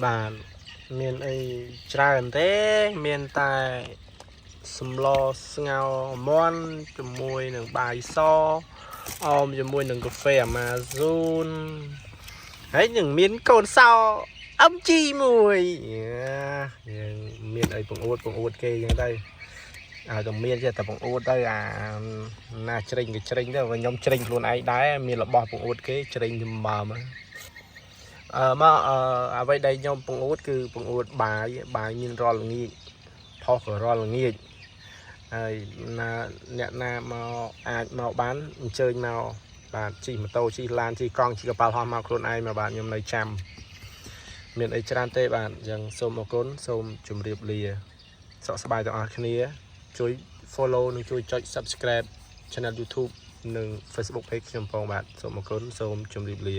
បាទមានអីច្រើនទេមានតែសម្លស្ងោរមាន់ជាមួយនឹងបាយសអមជាមួយនឹងកាហ្វេអាម៉ាហ្ស៊ូនហើយនឹងមានកូនសោអឹមជីមួយយើងមានអីបង្អួតគេអញ្ចឹងទៅក៏មានចេះតែបង្អួតទៅអាណាច្រិញក៏ច្រិញទៅខ្ញុំច្រិញខ្លួនឯងដែរមានរបស់បង្អួតគេច្រិញចំបើមកមកអ្វីដែលខ្ញុំបង្អួតគឺបង្អួតបាយមានរាល់ល្ងាចផុសក៏រាល់ល្ងាចហើយអ្នកណាមកអាចមកបានអញ្ជើញមកបាទជិះម៉ូតូជិះឡានជិះកង់ជិះកប៉ាល់ហោះមកខ្លួនឯងមកបាទខ្ញុំនៅចាំមានអីច្រើនទេបាទអញ្ចឹងសូមអរគុណសូមជម្រាបលាសុខសប្បាយទាំងអស់គ្នាជួយ follow និងជួយចុច subscribe channel YouTube និង Facebook page ខ្ញុំផងបាទសូមអរគុណសូមជម្រាបលា